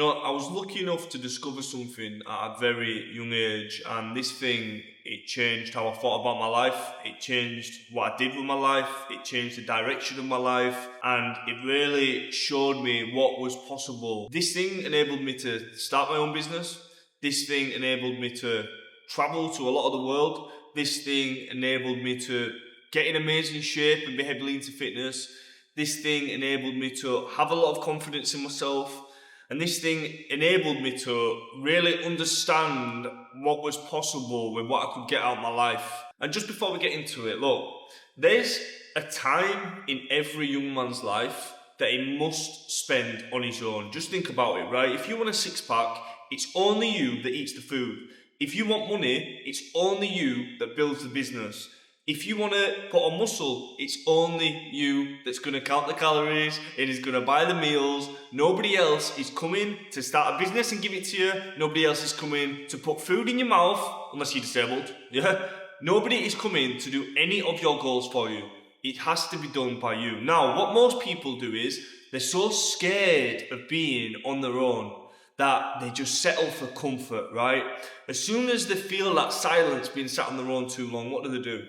I was lucky enough to discover something at a very young age, and this thing, it changed how I thought about my life, it changed what I did with my life, it changed the direction of my life, and it really showed me what was possible. This thing enabled me to start my own business. This thing enabled me to travel to a lot of the world. This thing enabled me to get in amazing shape and be heavily into fitness. This thing enabled me to have a lot of confidence in myself. And this thing enabled me to really understand what was possible with what I could get out of my life. And just before we get into it, look, there's a time in every young man's life that he must spend on his own. Just think about it, right? If you want a six-pack, it's only you that eats the food. If you want money, it's only you that builds the business. If you want to put on muscle, it's only you that's going to count the calories, it is going to buy the meals. Nobody else is coming to start a business and give it to you. Nobody else is coming to put food in your mouth, unless you're disabled. Yeah. Nobody is coming to do any of your goals for you. It has to be done by you. Now, what most people do is they're so scared of being on their own that they just settle for comfort, right? As soon as they feel that silence being sat on their own too long, what do?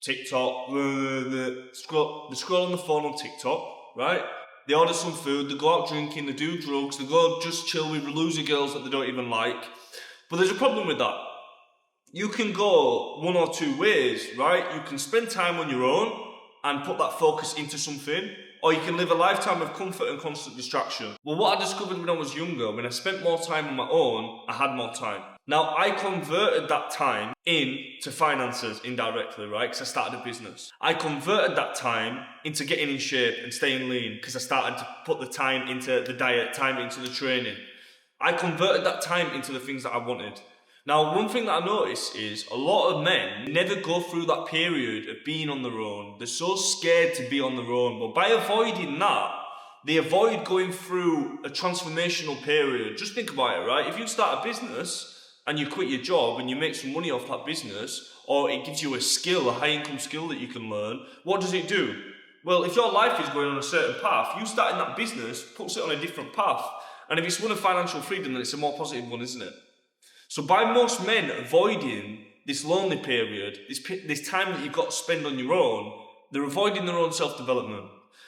TikTok, they scroll on the phone on TikTok, right? They order some food, they go out drinking, they do drugs, they go just chill with loser girls that they don't even like. But there's a problem with that. You can go one or two ways, right? You can spend time on your own and put that focus into something, or you can live a lifetime of comfort and constant distraction. Well, what I discovered when I was younger, when I spent more time on my own, I had more time. Now, I converted that time into finances indirectly, right? Because I started a business. I converted that time into getting in shape and staying lean because I started to put the time into the diet, time into the training. I converted that time into the things that I wanted. Now, one thing that I noticed is a lot of men never go through that period of being on their own. They're so scared to be on their own. But by avoiding that, they avoid going through a transformational period. Just think about it, right? If you start a business and you quit your job and you make some money off that business, or it gives you a skill, a high income skill that you can learn, what does it do? Well, if your life is going on a certain path, you starting that business puts it on a different path. And if it's one of financial freedom, then it's a more positive one, isn't it? So by most men avoiding this lonely period, this time that you've got to spend on your own, they're avoiding their own self-development.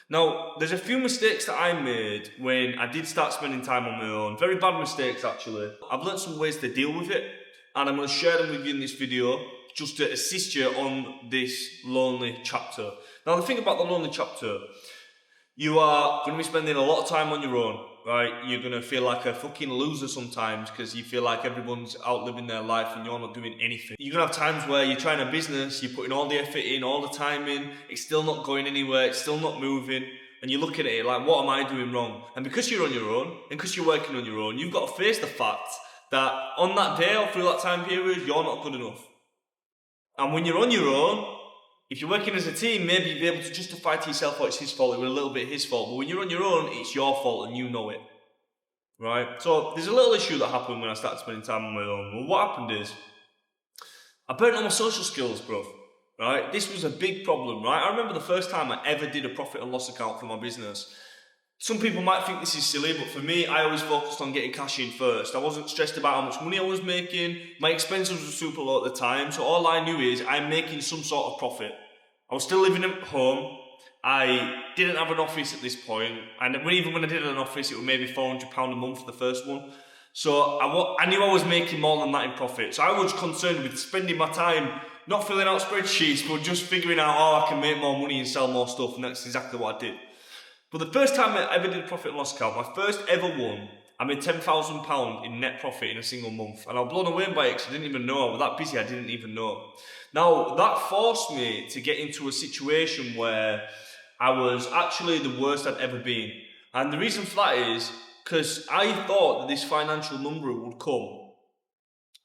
Now, there's a few mistakes that I made when I did start spending time on my own. Very bad mistakes, actually. I've learned some ways to deal with it, and I'm going to share them with you in this video just to assist you on this lonely chapter. Now, the thing about the lonely chapter, you are going to be spending a lot of time on your own, right? You're going to feel like a fucking loser sometimes because you feel like everyone's out living their life and you're not doing anything. You're going to have times where you're trying a business, you're putting all the effort in, all the time in, it's still not going anywhere, it's still not moving, and you're looking at it like, what am I doing wrong? And because you're on your own, and because you're working on your own, you've got to face the fact that on that day or through that time period, you're not good enough. And when you're on your own, if you're working as a team, maybe you'll be able to justify to yourself, oh, it's his fault, it was a little bit his fault. But when you're on your own, it's your fault and you know it. Right? So there's a little issue that happened when I started spending time on my own. Well, what happened is, I burnt all my social skills, bro. Right? This was a big problem, right? I remember the first time I ever did a profit and loss account for my business. Some people might think this is silly, but for me, I always focused on getting cash in first. I wasn't stressed about how much money I was making. My expenses were super low at the time, so all I knew is I'm making some sort of profit. I was still living at home. I didn't have an office at this point, and even when I did an office, it was maybe £400 a month for the first one. So I knew I was making more than that in profit. So I was concerned with spending my time not filling out spreadsheets, but just figuring out how I can make more money and sell more stuff, and that's exactly what I did. But the first time I ever did a profit and loss account, my first ever one, I made £10,000 in net profit in a single month. And I was blown away by it because I didn't even know. I was that busy, I didn't even know. Now, that forced me to get into a situation where I was actually the worst I'd ever been. And the reason for that is because I thought that this financial number would come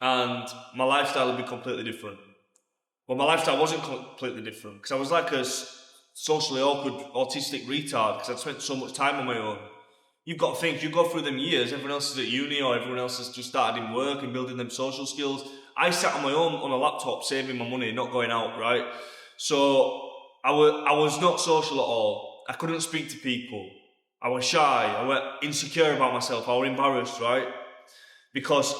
and my lifestyle would be completely different. Well, my lifestyle wasn't completely different because I was like a socially awkward, autistic retard because I'd spent so much time on my own. You've got to think, you go through them years, everyone else is at uni or everyone else has just started in work and building them social skills. I sat on my own on a laptop saving my money, not going out, right? So I was not social at all. I couldn't speak to people. I was shy, I was insecure about myself, I was embarrassed, right? Because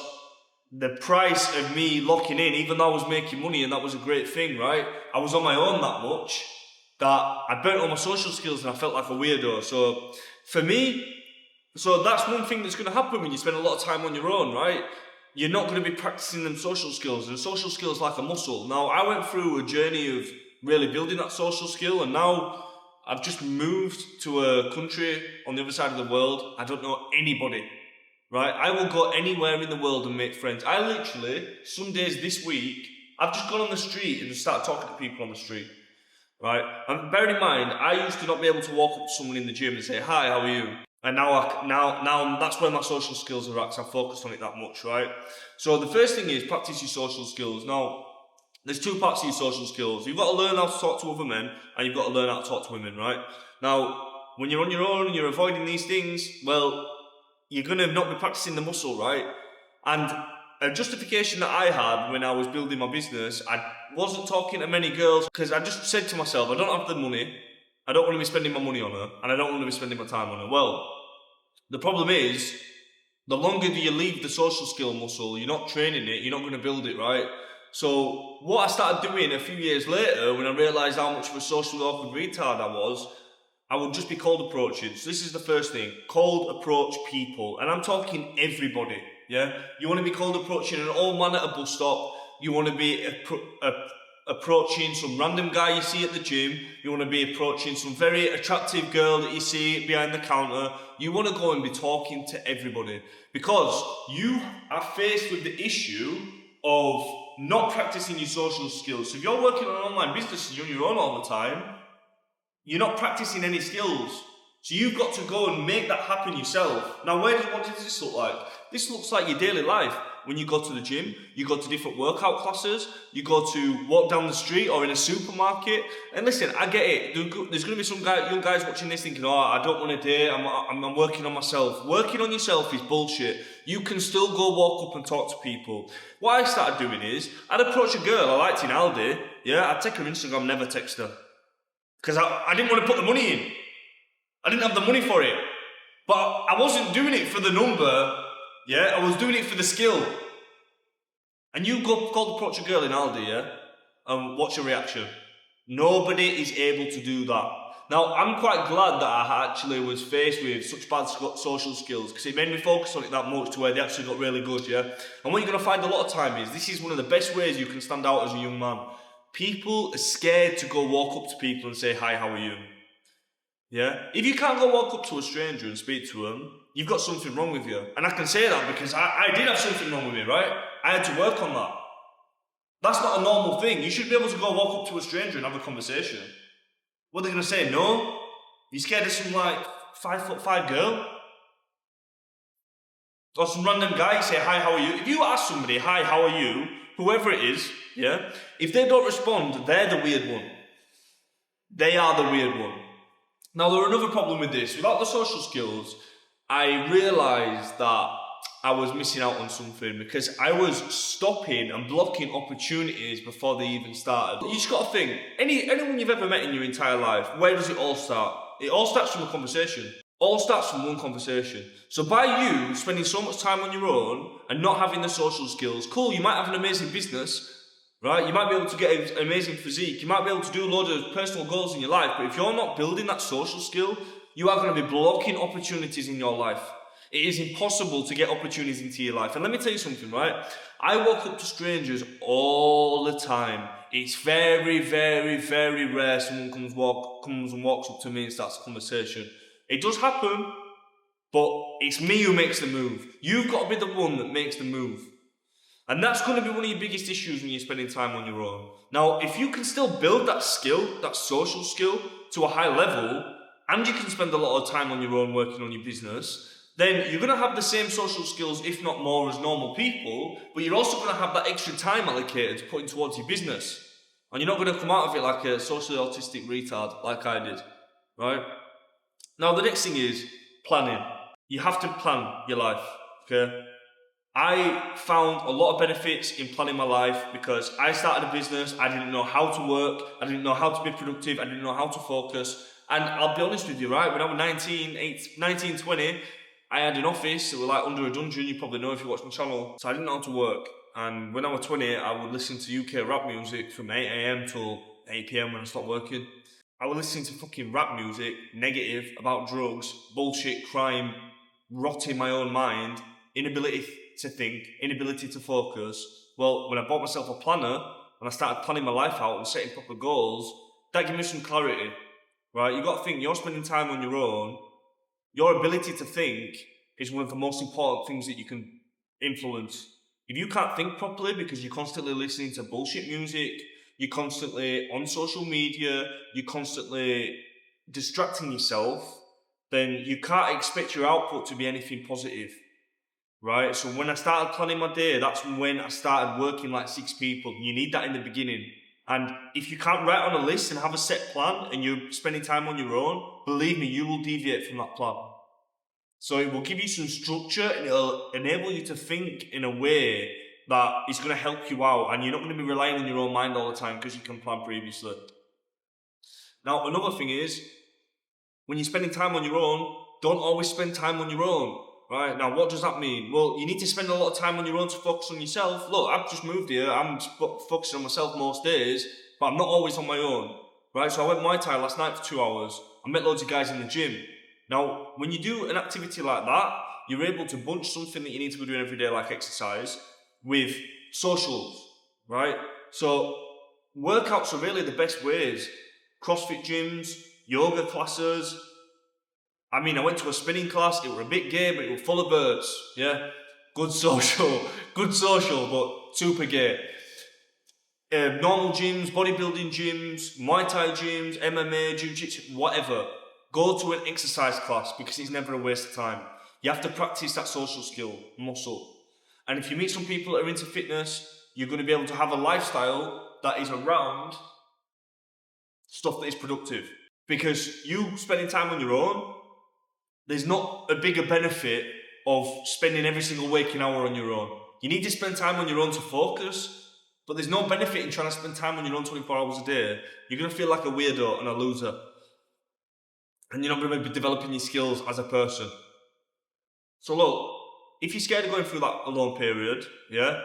the price of me locking in, even though I was making money and that was a great thing, right? I was on my own that much that I burnt all my social skills and I felt like a weirdo. So for me, so that's one thing that's going to happen when you spend a lot of time on your own, right? You're not going to be practicing them social skills, and social skills like a muscle. Now, I went through a journey of really building that social skill, and now I've just moved to a country on the other side of the world. I don't know anybody, right? I will go anywhere in the world and make friends. I literally, some days this week, I've just gone on the street and just started talking to people on the street, right? And bear in mind, I used to not be able to walk up to someone in the gym and say, "Hi, how are you?" And now that's where my social skills are at, because I'm focused on it that much, right? So the first thing is practice your social skills. Now, there's two parts to your social skills. You've got to learn how to talk to other men, and you've got to learn how to talk to women, right? Now, when you're on your own and you're avoiding these things, well, you're going to not be practicing the muscle, right? And a justification that I had when I was building my business, I wasn't talking to many girls because I just said to myself, I don't have the money, I don't want to be spending my money on her, and I don't want to be spending my time on her. Well, the problem is, the longer that you leave the social skill muscle, you're not training it, you're not going to build it, right? So what I started doing a few years later, when I realised how much of a social awkward retard I would just be cold approaching. So this is the first thing, cold approach people. And I'm talking everybody, yeah? You want to be cold approaching an old man at a bus stop. You want to be approaching some random guy you see at the gym. You want to be approaching some very attractive girl that you see behind the counter. You want to go and be talking to everybody, because you are faced with the issue of not practicing your social skills. So if you're working on an online business and you're on your own all the time, you're not practicing any skills. So you've got to go and make that happen yourself. Now, what does this look like? This looks like your daily life. When you go to the gym, you go to different workout classes, you go to walk down the street or in a supermarket. And listen, I get it. There's going to be some young guys watching this thinking, "Oh, I don't want to date, I'm working on myself." Working on yourself is bullshit. You can still go walk up and talk to people. What I started doing is, I'd approach a girl I liked in Aldi, yeah, I'd take her Instagram, never text her. Because I didn't want to put the money in. I didn't have the money for it. But I wasn't doing it for the number, yeah? I was doing it for the skill. And you go approach a girl in Aldi, yeah? And watch her reaction. Nobody is able to do that. Now, I'm quite glad that I actually was faced with such bad social skills, because it made me focus on it that much to where they actually got really good, yeah? And what you're going to find a lot of time is, this is one of the best ways you can stand out as a young man. People are scared to go walk up to people and say, "Hi, how are you?" Yeah? If you can't go walk up to a stranger and speak to them, you've got something wrong with you. And I can say that because I did have something wrong with me, right? I had to work on that. That's not a normal thing. You should be able to go walk up to a stranger and have a conversation. What are they going to say? No? You scared of some, 5'5" girl? Or some random guy say, "Hi, how are you?" If you ask somebody, "Hi, how are you?" whoever it is, yeah? If they don't respond, they're the weird one. They are the weird one. Now, there's another problem with this. Without the social skills, I realised that I was missing out on something, because I was stopping and blocking opportunities before they even started. You just got to think, anyone you've ever met in your entire life, where does it all start? It all starts from a conversation. All starts from one conversation. So by you spending so much time on your own and not having the social skills, cool, you might have an amazing business, right? You might be able to get an amazing physique. You might be able to do a load of personal goals in your life. But if you're not building that social skill, you are going to be blocking opportunities in your life. It is impossible to get opportunities into your life. And let me tell you something, right? I walk up to strangers all the time. It's very, very, very rare someone comes and walks up to me and starts a conversation. It does happen, but it's me who makes the move. You've got to be the one that makes the move. And that's going to be one of your biggest issues when you're spending time on your own. Now, if you can still build that skill, that social skill, to a high level, and you can spend a lot of time on your own working on your business, then you're going to have the same social skills, if not more, as normal people, but you're also going to have that extra time allocated to put in towards your business. And you're not going to come out of it like a socially autistic retard, like I did, right? Now, the next thing is planning. You have to plan your life, okay? I found a lot of benefits in planning my life because I started a business. I didn't know how to work. I didn't know how to be productive. I didn't know how to focus. And I'll be honest with you, right? When I was 19, 20, I had an office that was like under a dungeon. You probably know if you watch my channel. So I didn't know how to work. And when I was 20, I would listen to UK rap music from 8 a.m. till 8 p.m. when I stopped working. I was listening to fucking rap music, negative, about drugs, bullshit, crime, rotting my own mind, inability to think, inability to focus. Well, when I bought myself a planner and I started planning my life out and setting proper goals, that gave me some clarity, right? You got to think, you're spending time on your own. Your ability to think is one of the most important things that you can influence. If you can't think properly because you're constantly listening to bullshit music, you're constantly on social media, you're constantly distracting yourself, then you can't expect your output to be anything positive, right? So when I started planning my day, that's when I started working like 6 people. You need that in the beginning. And if you can't write on a list and have a set plan and you're spending time on your own, believe me, you will deviate from that plan. So it will give you some structure and it'll enable you to think in a way that is going to help you out, and you're not going to be relying on your own mind all the time because you can plan previously. Now, another thing is, when you're spending time on your own, don't always spend time on your own. Right, now what does that mean? Well, you need to spend a lot of time on your own to focus on yourself. Look, I've just moved here, I'm focusing on myself most days, but I'm not always on my own. Right, so I went Muay Thai last night for 2 hours. I met loads of guys in the gym. Now, when you do an activity like that, you're able to bunch something that you need to be doing every day, like exercise, with socials, right? So workouts are really the best ways. CrossFit gyms, yoga classes. I mean, I went to a spinning class, it was a bit gay, but it was full of birds, yeah? Good social, but super gay. Normal gyms, bodybuilding gyms, Muay Thai gyms, MMA, Jiu-Jitsu, whatever. Go to an exercise class because it's never a waste of time. You have to practice that social skill, muscle. And if you meet some people that are into fitness, you're going to be able to have a lifestyle that is around stuff that is productive. Because you spending time on your own, there's not a bigger benefit of spending every single waking hour on your own. You need to spend time on your own to focus, but there's no benefit in trying to spend time on your own 24 hours a day. You're going to feel like a weirdo and a loser. And you're not going to be developing your skills as a person. So look, if you're scared of going through that alone period, yeah,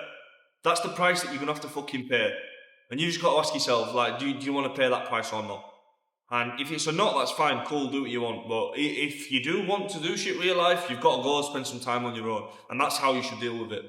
that's the price that you're going to have to fucking pay. And you just got to ask yourself, like, do you want to pay that price or not? And if it's a not, that's fine, cool, do what you want. But if you do want to do shit with your life, you've got to go spend some time on your own. And that's how you should deal with it.